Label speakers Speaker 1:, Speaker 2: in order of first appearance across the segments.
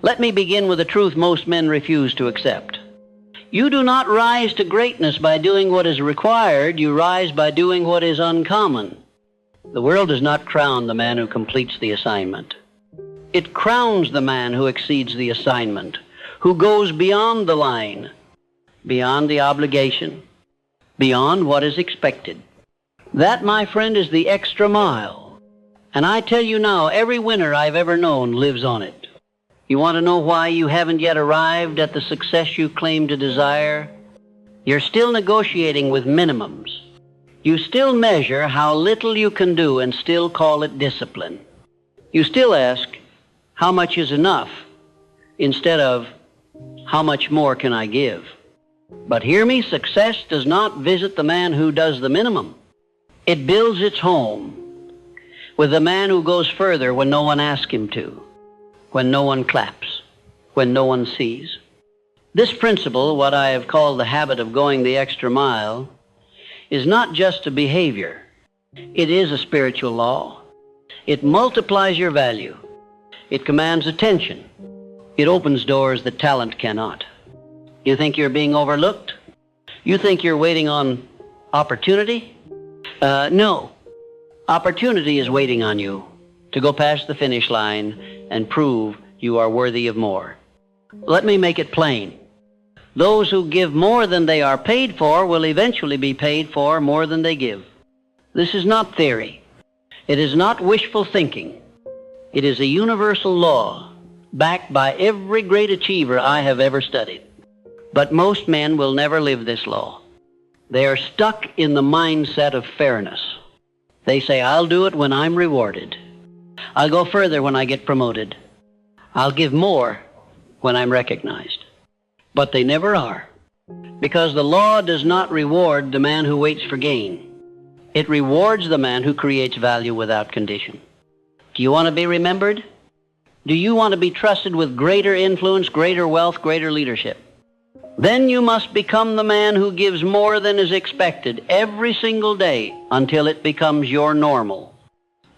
Speaker 1: Let me begin with a truth most men refuse to accept. You do not rise to greatness by doing what is required. You rise by doing what is uncommon. The world does not crown the man who completes the assignment. It crowns the man who exceeds the assignment, who goes beyond the line, beyond the obligation, beyond what is expected. That, my friend, is the extra mile. And I tell you now, every winner I've ever known lives on it. You want to know why you haven't yet arrived at the success you claim to desire? You're still negotiating with minimums. You still measure how little you can do and still call it discipline. You still ask, how much is enough? Instead of, how much more can I give? But hear me, success does not visit the man who does the minimum. It builds its home with the man who goes further when no one asks him to, when no one claps, when no one sees. This principle, what I have called the habit of going the extra mile, is not just a behavior. It is a spiritual law. It multiplies your value. It commands attention. It opens doors that talent cannot. You think you're being overlooked? You think you're waiting on opportunity? No. Opportunity is waiting on you to go past the finish line and prove you are worthy of more. Let me make it plain. Those who give more than they are paid for will eventually be paid for more than they give. This is not theory. It is not wishful thinking. It is a universal law backed by every great achiever I have ever studied. But most men will never live this law. They are stuck in the mindset of fairness. They say, I'll do it when I'm rewarded. I'll go further when I get promoted. I'll give more when I'm recognized. But they never are, because the law does not reward the man who waits for gain. It rewards the man who creates value without condition. Do you want to be remembered? Do you want to be trusted with greater influence, greater wealth, greater leadership? Then you must become the man who gives more than is expected every single day until it becomes your normal.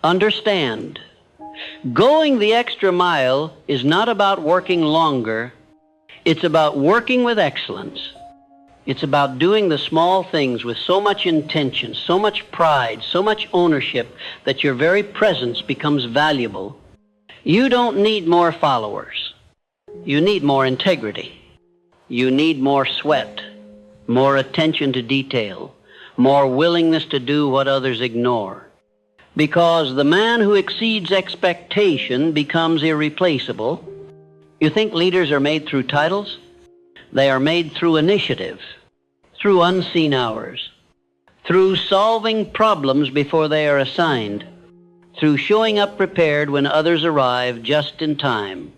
Speaker 1: Understand, going the extra mile is not about working longer. It's about working with excellence. It's about doing the small things with so much intention, so much pride, so much ownership that your very presence becomes valuable. You don't need more followers. You need more integrity. You need more sweat, more attention to detail, more willingness to do what others ignore. Because the man who exceeds expectation becomes irreplaceable. You think leaders are made through titles? They are made through initiative, through unseen hours, through solving problems before they are assigned, through showing up prepared when others arrive just in time.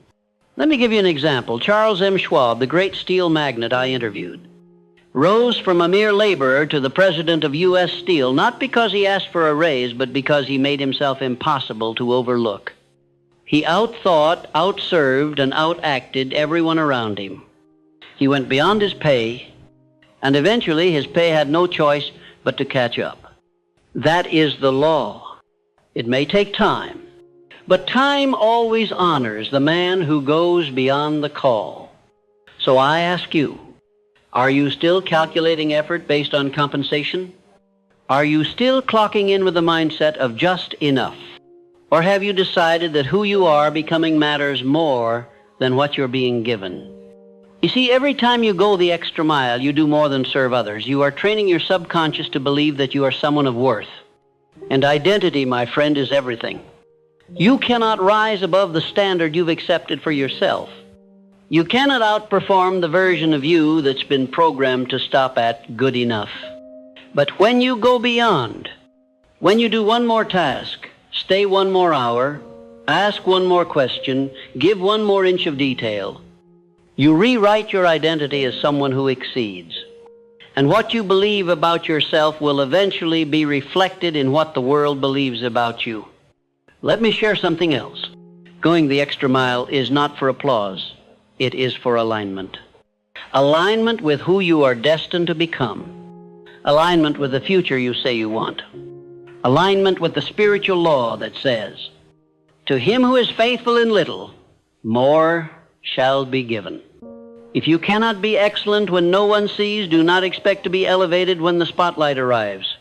Speaker 1: Let me give you an example. Charles M. Schwab, the great steel magnate I interviewed, rose from a mere laborer to the president of U.S. Steel, not because he asked for a raise, but because he made himself impossible to overlook. He outthought, outserved, and outacted everyone around him. He went beyond his pay, and eventually his pay had no choice but to catch up. That is the law. It may take time, but time always honors the man who goes beyond the call. So I ask you, are you still calculating effort based on compensation? Are you still clocking in with the mindset of just enough? Or have you decided that who you are becoming matters more than what you're being given? You see, every time you go the extra mile, you do more than serve others. You are training your subconscious to believe that you are someone of worth. And identity, my friend, is everything. You cannot rise above the standard you've accepted for yourself. You cannot outperform the version of you that's been programmed to stop at good enough. But when you go beyond, when you do one more task, stay one more hour, ask one more question, give one more inch of detail, you rewrite your identity as someone who exceeds. And what you believe about yourself will eventually be reflected in what the world believes about you. Let me share something else. Going the extra mile is not for applause. It is for alignment. Alignment with who you are destined to become. Alignment with the future you say you want. Alignment with the spiritual law that says, to him who is faithful in little, more shall be given. If you cannot be excellent when no one sees, do not expect to be elevated when the spotlight arrives.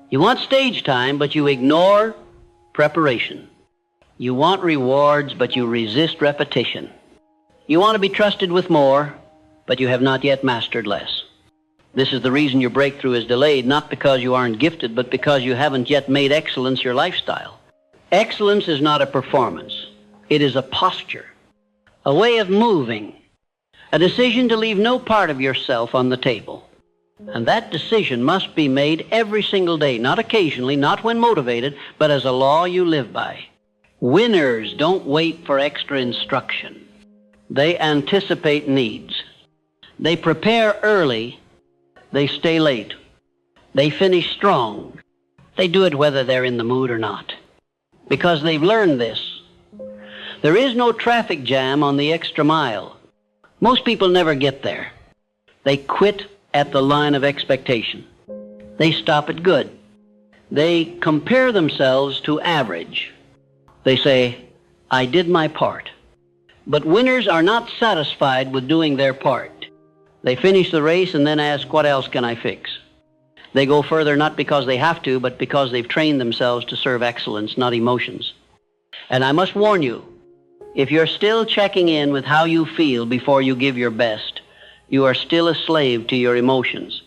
Speaker 1: You want stage time, but you ignore preparation. You want rewards, but you resist repetition. You want to be trusted with more, but you have not yet mastered less. This is the reason your breakthrough is delayed, not because you aren't gifted, but because you haven't yet made excellence your lifestyle. Excellence is not a performance. It is a posture, a way of moving, a decision to leave no part of yourself on the table. And that decision must be made every single day, not occasionally, not when motivated, but as a law you live by. Winners don't wait for extra instruction. They anticipate needs. They prepare early. They stay late. They finish strong. They do it whether they're in the mood or not, because they've learned this. There is no traffic jam on the extra mile. Most people never get there. They quit at the line of expectation. They stop at good. They compare themselves to average. They say, I did my part. But winners are not satisfied with doing their part. They finish the race and then ask, what else can I fix? They go further not because they have to, but because they've trained themselves to serve excellence, not emotions. And I must warn you, if you're still checking in with how you feel before you give your best, you are still a slave to your emotions.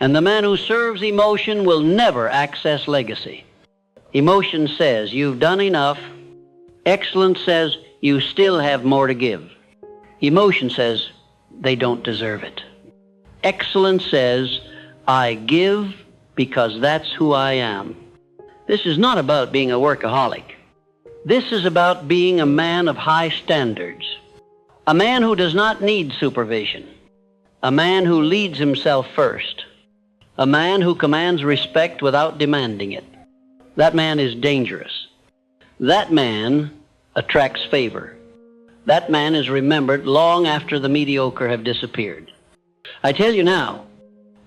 Speaker 1: And the man who serves emotion will never access legacy. Emotion says, you've done enough. Excellence says, you still have more to give. Emotion says, they don't deserve it. Excellence says, I give because that's who I am. This is not about being a workaholic. This is about being a man of high standards. A man who does not need supervision. A man who leads himself first. A man who commands respect without demanding it. That man is dangerous. That man attracts favor. That man is remembered long after the mediocre have disappeared. I tell you now,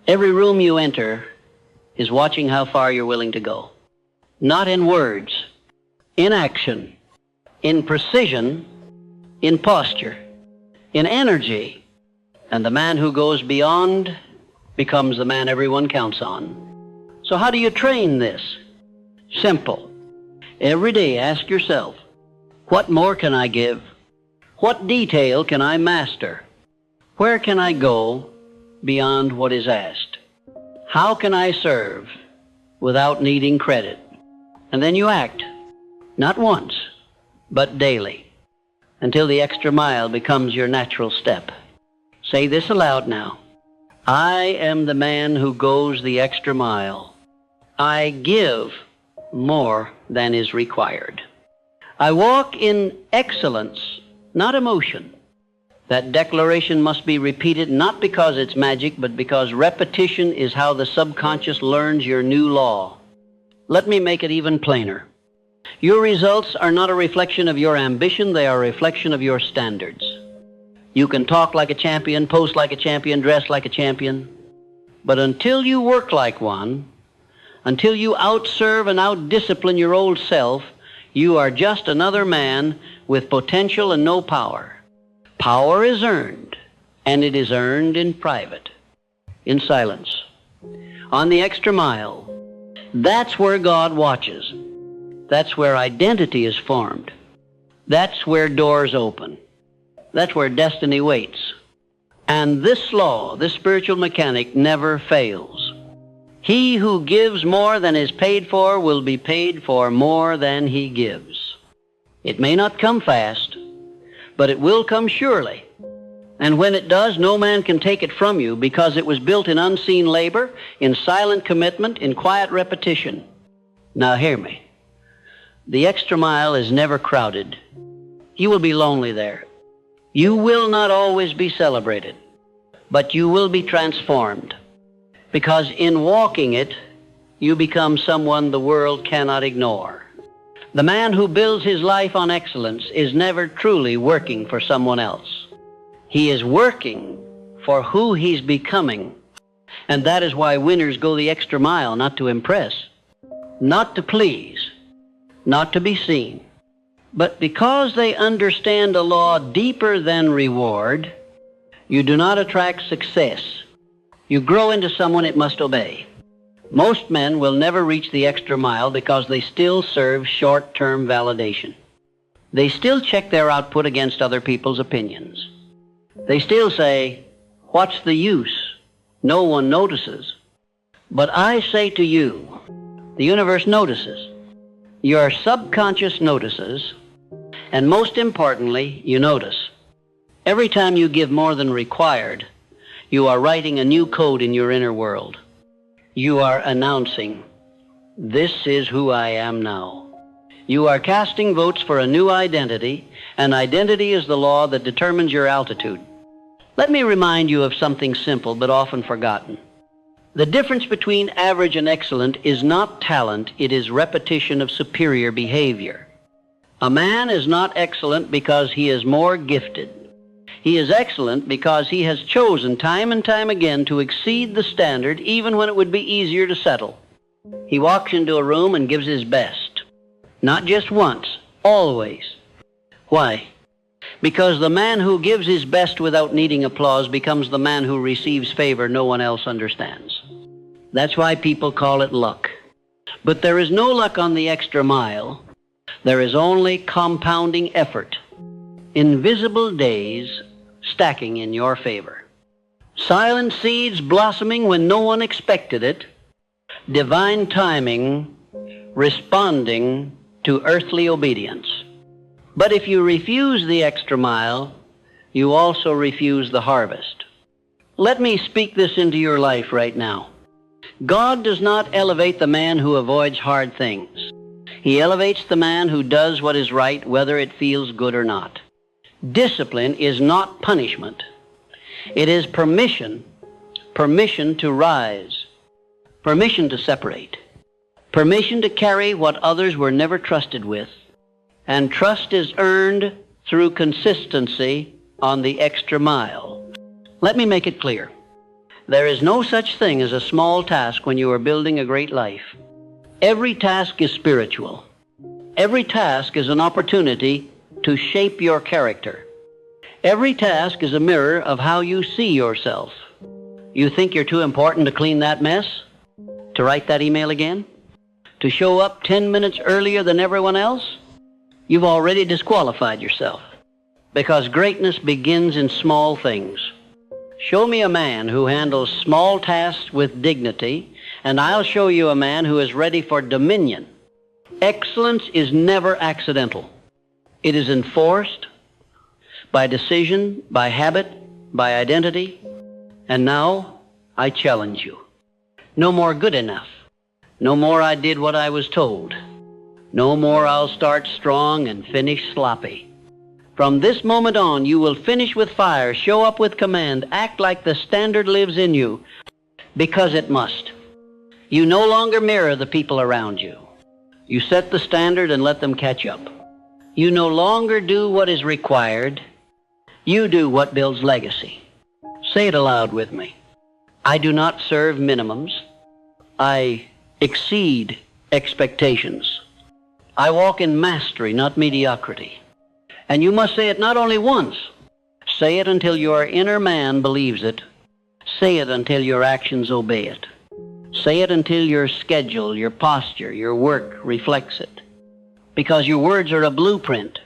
Speaker 1: every room you enter is watching how far you're willing to go. Not in words, in action, in precision, in posture, in energy. And the man who goes beyond becomes the man everyone counts on. So how do you train this? Simple. Every day ask yourself, what more can I give? What detail can I master? Where can I go beyond what is asked? How can I serve without needing credit? And then you act, not once, but daily, until the extra mile becomes your natural step. Say this aloud now. I am the man who goes the extra mile. I give more than is required. I walk in excellence, not emotion. That declaration must be repeated not because it's magic, but because repetition is how the subconscious learns your new law. Let me make it even plainer. Your results are not a reflection of your ambition, they are a reflection of your standards. You can talk like a champion, post like a champion, dress like a champion, but until you work like one, until you outserve and outdiscipline your old self, you are just another man with potential and no power. Power is earned, and it is earned in private, in silence, on the extra mile. That's where God watches. That's where identity is formed. That's where doors open. That's where destiny waits. And this law, this spiritual mechanic, never fails. He who gives more than is paid for will be paid for more than he gives. It may not come fast, but it will come surely. And when it does, no man can take it from you, because it was built in unseen labor, in silent commitment, in quiet repetition. Now hear me. The extra mile is never crowded. You will be lonely there. You will not always be celebrated, but you will be transformed, because in walking it, you become someone the world cannot ignore. The man who builds his life on excellence is never truly working for someone else. He is working for who he's becoming. And that is why winners go the extra mile, not to impress, not to please, not to be seen, But because they understand a law deeper than reward, you do not attract success. You grow into someone it must obey. Most men will never reach the extra mile because they still serve short-term validation. They still check their output against other people's opinions. They still say, "What's the use? No one notices." But I say to you, the universe notices. Your subconscious notices, and most importantly, you notice. Every time you give more than required, you are writing a new code in your inner world. You are announcing, "This is who I am now." You are casting votes for a new identity, and identity is the law that determines your altitude. Let me remind you of something simple but often forgotten. The difference between average and excellent is not talent, it is repetition of superior behavior. A man is not excellent because he is more gifted. He is excellent because he has chosen time and time again to exceed the standard even when it would be easier to settle. He walks into a room and gives his best. Not just once, always. Why? Because the man who gives his best without needing applause becomes the man who receives favor no one else understands. That's why people call it luck. But there is no luck on the extra mile. There is only compounding effort. Invisible days stacking in your favor. Silent seeds blossoming when no one expected it. Divine timing responding to earthly obedience. But if you refuse the extra mile, you also refuse the harvest. Let me speak this into your life right now. God does not elevate the man who avoids hard things. He elevates the man who does what is right, whether it feels good or not. Discipline is not punishment. It is permission to rise, permission to separate, permission to carry what others were never trusted with. And trust is earned through consistency on the extra mile. Let me make it clear. There is no such thing as a small task when you are building a great life. Every task is spiritual. Every task is an opportunity to shape your character. Every task is a mirror of how you see yourself. You think you're too important to clean that mess? To write that email again? To show up 10 minutes earlier than everyone else? You've already disqualified yourself. Because greatness begins in small things. Show me a man who handles small tasks with dignity, and I'll show you a man who is ready for dominion. Excellence is never accidental. It is enforced by decision, by habit, by identity. And now, I challenge you. No more good enough. No more I did what I was told. No more I'll start strong and finish sloppy. From this moment on, you will finish with fire, show up with command, act like the standard lives in you, because it must. You no longer mirror the people around you. You set the standard and let them catch up. You no longer do what is required. You do what builds legacy. Say it aloud with me. I do not serve minimums. I exceed expectations. I walk in mastery, not mediocrity. And you must say it not only once. Say it until your inner man believes it. Say it until your actions obey it. Say it until your schedule, your posture, your work reflects it. Because your words are a blueprint.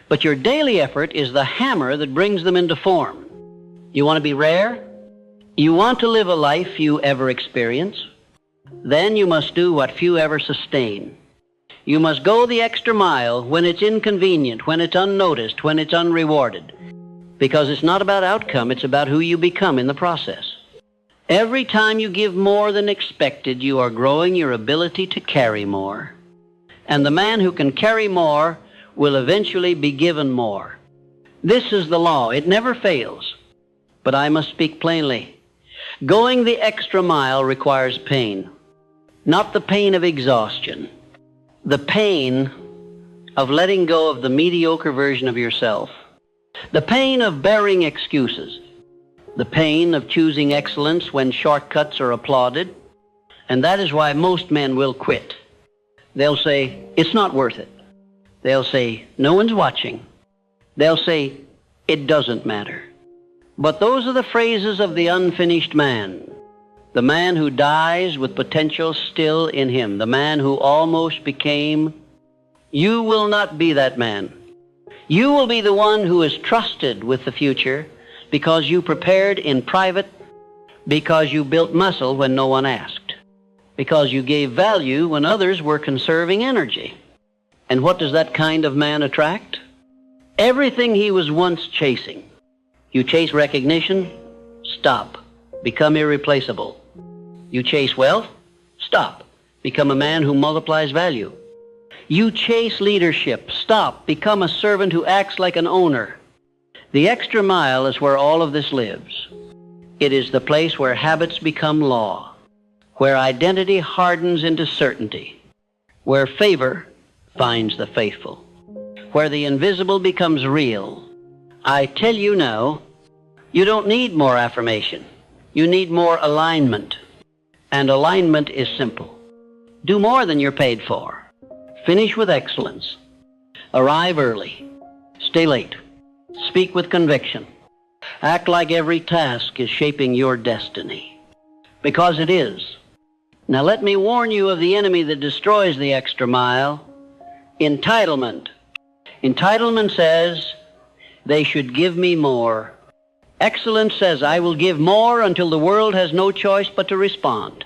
Speaker 1: But your daily effort is the hammer that brings them into form. You want to be rare? You want to live a life few ever experience? Then you must do what few ever sustain. You must go the extra mile when it's inconvenient, when it's unnoticed, when it's unrewarded. Because it's not about outcome, it's about who you become in the process. Every time you give more than expected, you are growing your ability to carry more. And the man who can carry more will eventually be given more. This is the law. It never fails. But I must speak plainly. Going the extra mile requires pain. Not the pain of exhaustion. The pain of letting go of the mediocre version of yourself. The pain of bearing excuses. The pain of choosing excellence when shortcuts are applauded. And that is why most men will quit. They'll say, it's not worth it. They'll say, no one's watching. They'll say, it doesn't matter. But those are the phrases of the unfinished man, the man who dies with potential still in him, the man who almost became. You will not be that man. You will be the one who is trusted with the future because you prepared in private, because you built muscle when no one asked, because you gave value when others were conserving energy. And what does that kind of man attract? Everything he was once chasing. You chase recognition, stop, become irreplaceable. You chase wealth, stop, become a man who multiplies value. You chase leadership, stop, become a servant who acts like an owner. The extra mile is where all of this lives. It is the place where habits become law, where identity hardens into certainty, where favor finds the faithful, where the invisible becomes real. I tell you now, you don't need more affirmation. You need more alignment. And alignment is simple. Do more than you're paid for. Finish with excellence. Arrive early. Stay late. Speak with conviction. Act like every task is shaping your destiny. Because it is. Now let me warn you of the enemy that destroys the extra mile. Entitlement. Entitlement says, they should give me more. Excellence says, I will give more until the world has no choice but to respond.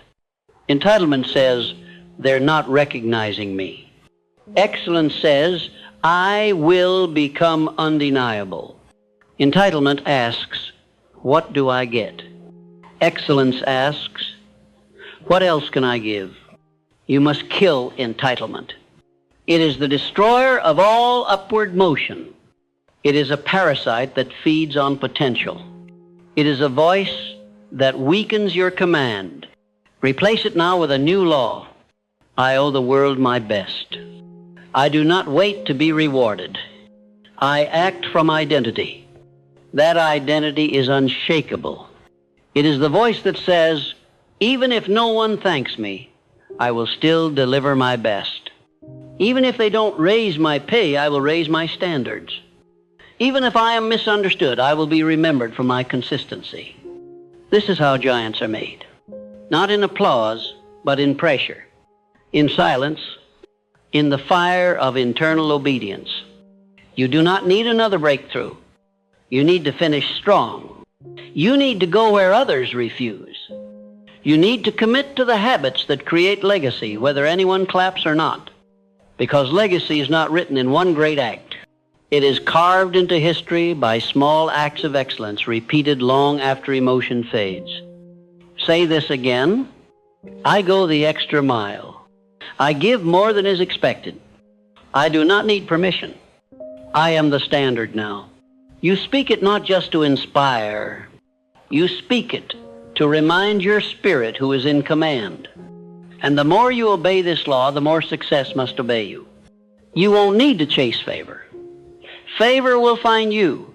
Speaker 1: Entitlement says, they're not recognizing me. Excellence says, I will become undeniable. Entitlement asks, what do I get? Excellence asks, what else can I give? You must kill entitlement. It is the destroyer of all upward motion. It is a parasite that feeds on potential. It is a voice that weakens your command. Replace it now with a new law. I owe the world my best. I do not wait to be rewarded. I act from identity. That identity is unshakable. It is the voice that says, even if no one thanks me, I will still deliver my best. Even if they don't raise my pay, I will raise my standards. Even if I am misunderstood, I will be remembered for my consistency. This is how giants are made. Not in applause, but in pressure, in silence, in the fire of internal obedience. You do not need another breakthrough. You need to finish strong. You need to go where others refuse. You need to commit to the habits that create legacy, whether anyone claps or not. Because legacy is not written in one great act. It is carved into history by small acts of excellence, repeated long after emotion fades. Say this again. I go the extra mile. I give more than is expected. I do not need permission. I am the standard now. You speak it not just to inspire. You speak it to remind your spirit who is in command. And the more you obey this law, the more success must obey you. You won't need to chase favor. Favor will find you.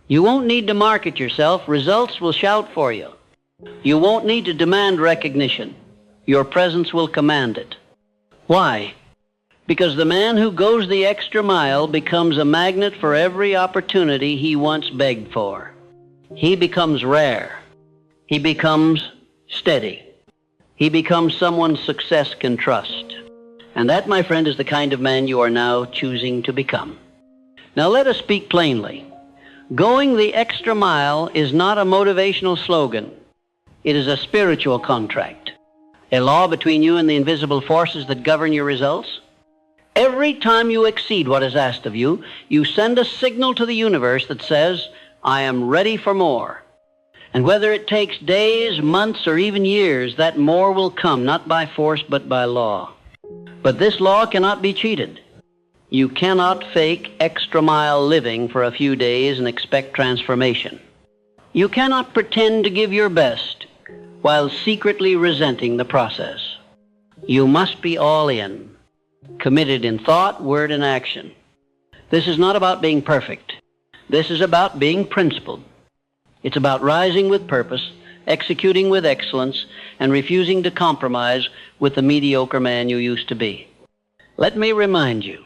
Speaker 1: You won't need to market yourself. Results will shout for you. You won't need to demand recognition. Your presence will command it. Why? Because the man who goes the extra mile becomes a magnet for every opportunity he once begged for. He becomes rare. He becomes steady. He becomes someone success can trust. And that, my friend, is the kind of man you are now choosing to become. Now let us speak plainly. Going the extra mile is not a motivational slogan. It is a spiritual contract, a law between you and the invisible forces that govern your results. Every time you exceed what is asked of you, you send a signal to the universe that says, I am ready for more. And whether it takes days, months, or even years, that more will come, not by force, but by law. But this law cannot be cheated. You cannot fake extra-mile living for a few days and expect transformation. You cannot pretend to give your best while secretly resenting the process. You must be all in, committed in thought, word, and action. This is not about being perfect. This is about being principled. It's about rising with purpose, executing with excellence, and refusing to compromise with the mediocre man you used to be. Let me remind you,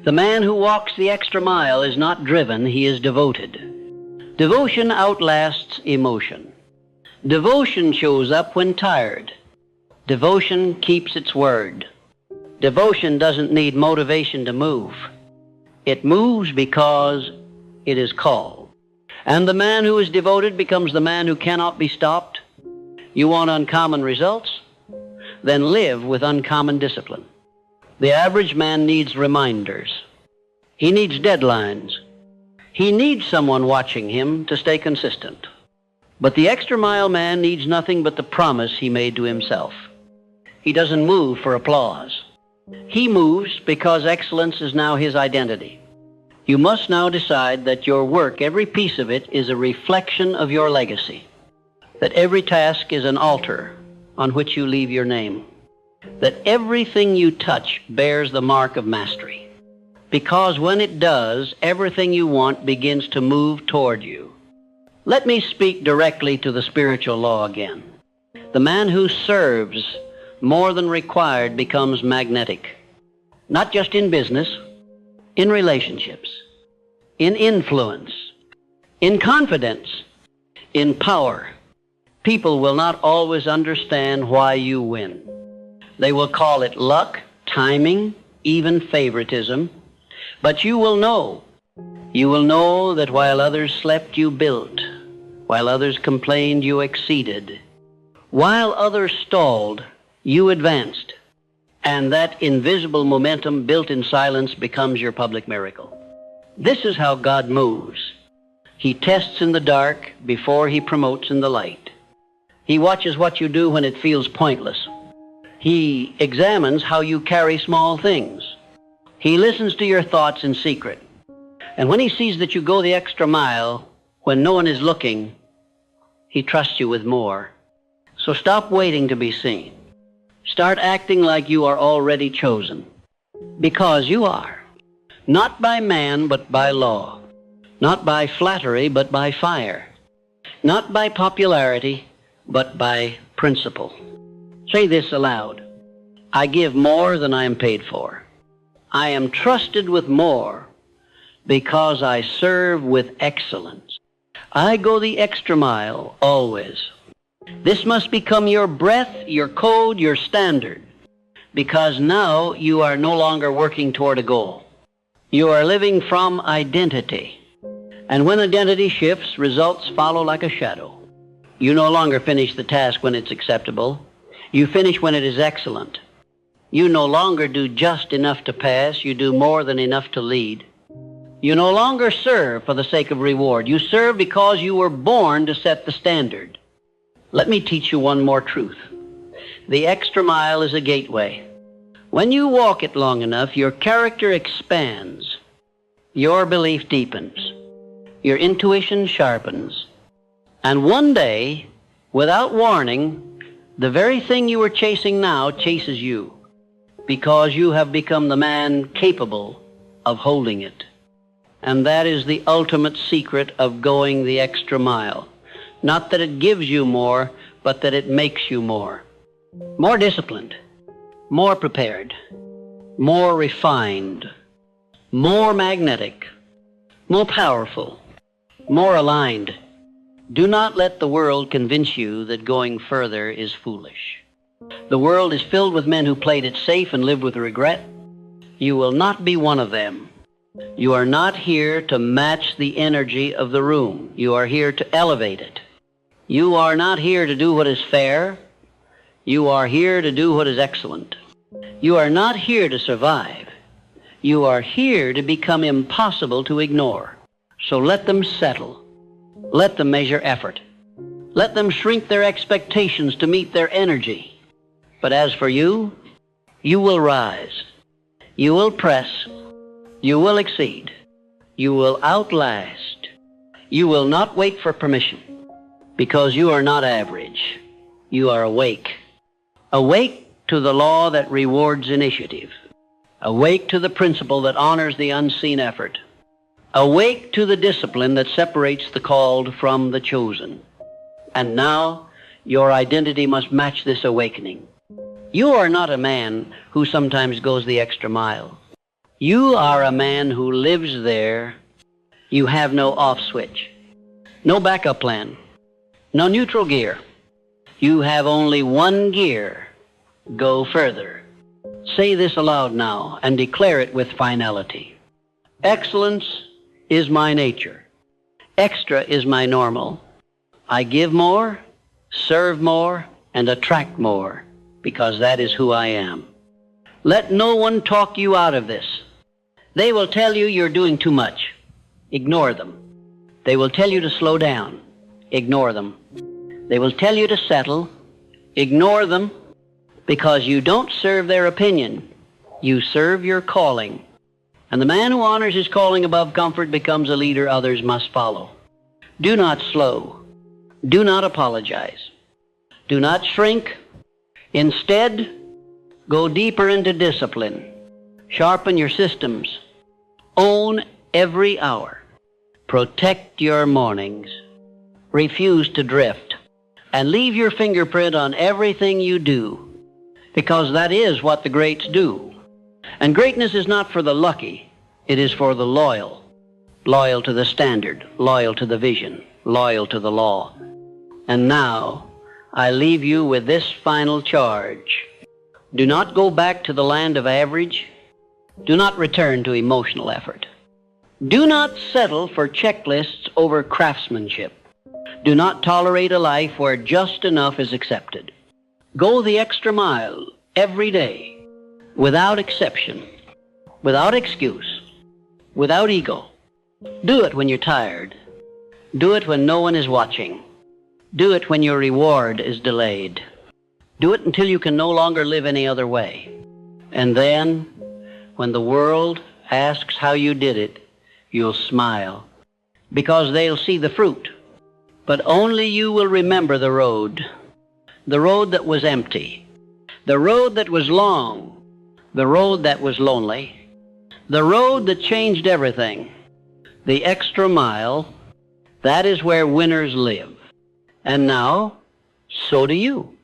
Speaker 1: The man who walks the extra mile is not driven, he is devoted. Devotion outlasts emotion. Devotion shows up when tired. Devotion keeps its word. Devotion doesn't need motivation to move. It moves because it is called. And the man who is devoted becomes the man who cannot be stopped. You want uncommon results? Then live with uncommon discipline. The average man needs reminders. He needs deadlines. He needs someone watching him to stay consistent. But the extra mile man needs nothing but the promise he made to himself. He doesn't move for applause. He moves because excellence is now his identity. You must now decide that your work, every piece of it, is a reflection of your legacy. That every task is an altar on which you leave your name. That everything you touch bears the mark of mastery. Because when it does, everything you want begins to move toward you. Let me speak directly to the spiritual law again. The man who serves more than required becomes magnetic. Not just in business, in relationships, in influence, in confidence, in power. People will not always understand why you win. They will call it luck, timing, even favoritism. But you will know. You will know that while others slept, you built. While others complained, you exceeded. While others stalled, you advanced. And that invisible momentum built in silence becomes your public miracle. This is how God moves. He tests in the dark before he promotes in the light. He watches what you do when it feels pointless. He examines how you carry small things. He listens to your thoughts in secret. And when he sees that you go the extra mile, when no one is looking, he trusts you with more. So stop waiting to be seen. Start acting like you are already chosen. Because you are. Not by man, but by law. Not by flattery, but by fire. Not by popularity, but by principle. Say this aloud. I give more than I am paid for. I am trusted with more because I serve with excellence. I go the extra mile always. This must become your breath, your code, your standard, because now you are no longer working toward a goal. You are living from identity. And when identity shifts, results follow like a shadow. You no longer finish the task when it's acceptable. You finish when it is excellent. You no longer do just enough to pass. You do more than enough to lead. You no longer serve for the sake of reward. You serve because you were born to set the standard. Let me teach you one more truth. The extra mile is a gateway. When you walk it long enough, your character expands. Your belief deepens. Your intuition sharpens. And one day, without warning, the very thing you are chasing now chases you, because you have become the man capable of holding it. And that is the ultimate secret of going the extra mile. Not that it gives you more, but that it makes you more. More disciplined, more prepared, more refined, more magnetic, more powerful, more aligned. Do not let the world convince you that going further is foolish. The world is filled with men who played it safe and lived with regret. You will not be one of them. You are not here to match the energy of the room. You are here to elevate it. You are not here to do what is fair. You are here to do what is excellent. You are not here to survive. You are here to become impossible to ignore. So let them settle. Let them measure effort. Let them shrink their expectations to meet their energy. But as for you, you will rise. You will press. You will exceed. You will outlast. You will not wait for permission, because you are not average. You are awake. Awake to the law that rewards initiative. Awake to the principle that honors the unseen effort. Awake to the discipline that separates the called from the chosen. And now, your identity must match this awakening. You are not a man who sometimes goes the extra mile. You are a man who lives there. You have no off switch, no backup plan, no neutral gear. You have only one gear. Go further. Say this aloud now and declare it with finality. Excellence is my nature. Extra is my normal. I give more, serve more, and attract more because that is who I am. Let no one talk you out of this. They will tell you you're doing too much. Ignore them. They will tell you to slow down. Ignore them. They will tell you to settle. Ignore them, because you don't serve their opinion. You serve your calling. And the man who honors his calling above comfort becomes a leader others must follow. Do not slow. Do not apologize. Do not shrink. Instead, go deeper into discipline. Sharpen your systems. Own every hour. Protect your mornings. Refuse to drift. And leave your fingerprint on everything you do, because that is what the greats do. And greatness is not for the lucky. It is for the loyal. Loyal to the standard, loyal to the vision, loyal to the law. And now, I leave you with this final charge. Do not go back to the land of average. Do not return to emotional effort. Do not settle for checklists over craftsmanship. Do not tolerate a life where just enough is accepted. Go the extra mile every day, without exception, without excuse, without ego. Do it when you're tired. Do it when no one is watching. Do it when your reward is delayed. Do it until you can no longer live any other way. And then, when the world asks how you did it, you'll smile, because they'll see the fruit. But only you will remember the road that was empty, the road that was long, the road that was lonely, the road that changed everything, the extra mile. That is where winners live. And now, so do you.